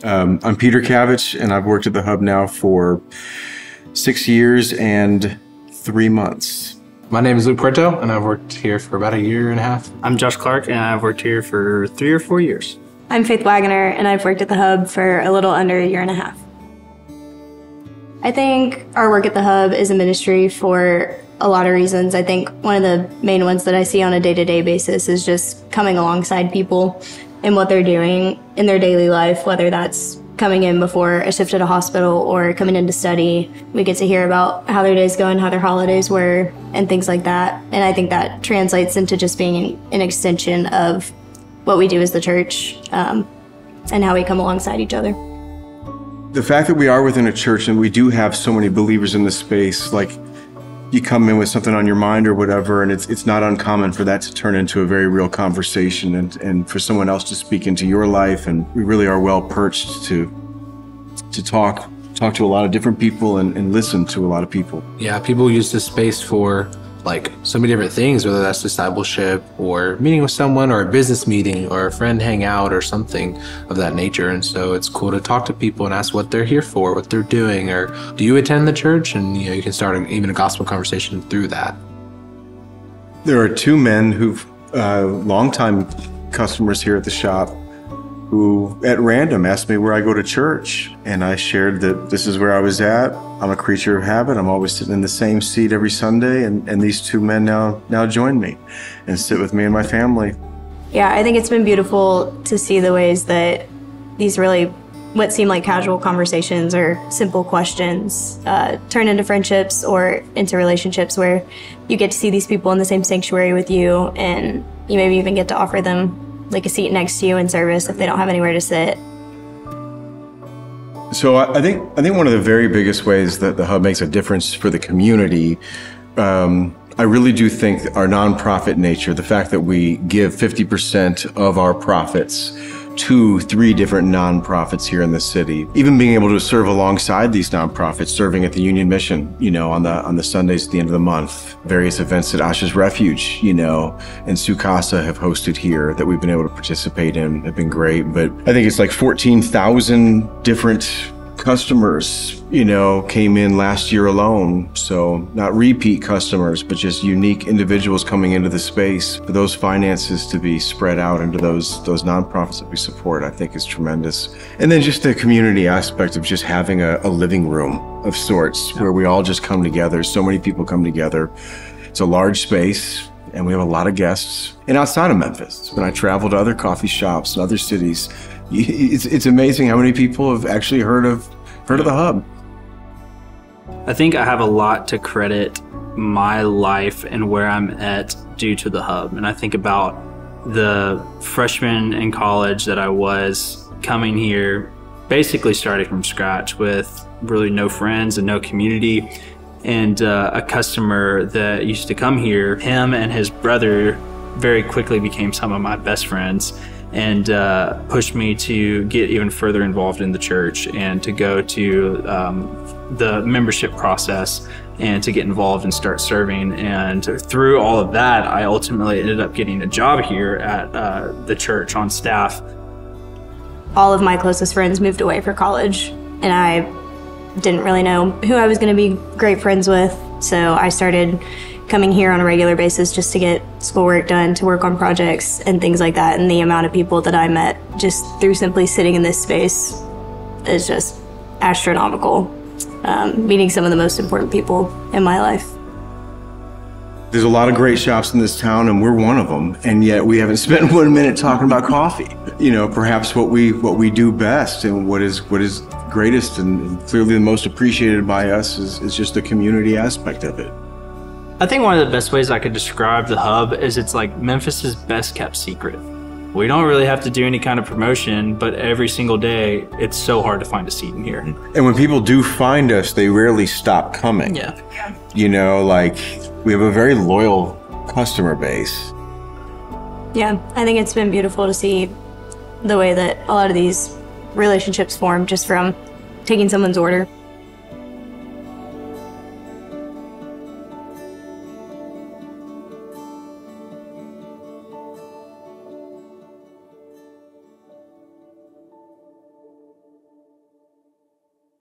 I'm Peter Kavich, and I've worked at the Hub now for 6 years and 3 months. My name is Luke Puerto, and I've worked here for about 1.5 years. I'm Josh Clark, and I've worked here for 3 or 4 years. I'm Faith Wagoner, and I've worked at the Hub for a little under 1.5 years. I think our work at the Hub is a ministry for a lot of reasons. I think one of the main ones that I see on a day-to-day basis is just coming alongside people and what they're doing in their daily life, whether that's coming in before a shift at a hospital or coming in to study. We get to hear about how their days go and how their holidays were and things like that. And I think that translates into just being an extension of what we do as the church and how we come alongside each other. The fact that we are within a church and we do have so many believers in the space, like you come in with something on your mind or whatever, and it's not uncommon for that to turn into a very real conversation and for someone else to speak into your life. And we really are well perched to talk to a lot of different people and listen to a lot of people. Yeah, people use this space for like so many different things, whether that's discipleship or meeting with someone or a business meeting or a friend hangout or something of that nature. And so it's cool to talk to people and ask what they're here for, what they're doing, or do you attend the church? And you can start even a gospel conversation through that. There are 2 men who've longtime customers here at the shop who at random asked me where I go to church. And I shared that this is where I was at. I'm a creature of habit. I'm always sitting in the same seat every Sunday. And these 2 men now join me and sit with me and my family. Yeah, I think it's been beautiful to see the ways that these really, what seem like casual conversations or simple questions turn into friendships or into relationships where you get to see these people in the same sanctuary with you, and you maybe even get to offer them like a seat next to you in service if they don't have anywhere to sit. So I think one of the very biggest ways that the Hub makes a difference for the community, I really do think our nonprofit nature, the fact that we give 50% of our profits to 3 different nonprofits here in the city, even being able to serve alongside these nonprofits, serving at the Union Mission, on the Sundays at the end of the month, various events at Asha's Refuge, and Sukasa have hosted here that we've been able to participate in have been great. But I think it's like 14,000 different customers, came in last year alone. So not repeat customers, but just unique individuals coming into the space. For those finances to be spread out into those nonprofits that we support, I think is tremendous. And then just the community aspect of just having a living room of sorts where we all just come together. So many people come together. It's a large space and we have a lot of guests. And outside of Memphis, when I travel to other coffee shops and other cities, it's amazing how many people have actually heard of the Hub. I think I have a lot to credit my life and where I'm at due to the Hub. And I think about the freshman in college that I was coming here, basically starting from scratch with really no friends and no community. And a customer that used to come here, him and his brother very quickly became some of my best friends, and pushed me to get even further involved in the church and to go to the membership process and to get involved and start serving. And through all of that, I ultimately ended up getting a job here at the church on staff. All of my closest friends moved away for college, and I didn't really know who I was going to be great friends with. So I started coming here on a regular basis just to get schoolwork done, to work on projects and things like that. And the amount of people that I met just through simply sitting in this space is just astronomical. Meeting some of the most important people in my life. There's a lot of great shops in this town, and we're one of them, and yet we haven't spent 1 minute talking about coffee. Perhaps what we do best and what is greatest and clearly the most appreciated by us is just the community aspect of it. I think one of the best ways I could describe the Hub is it's like Memphis's best kept secret. We don't really have to do any kind of promotion, but every single day, it's so hard to find a seat in here. And when people do find us, they rarely stop coming. Yeah. We have a very loyal customer base. Yeah, I think it's been beautiful to see the way that a lot of these relationships form just from taking someone's order.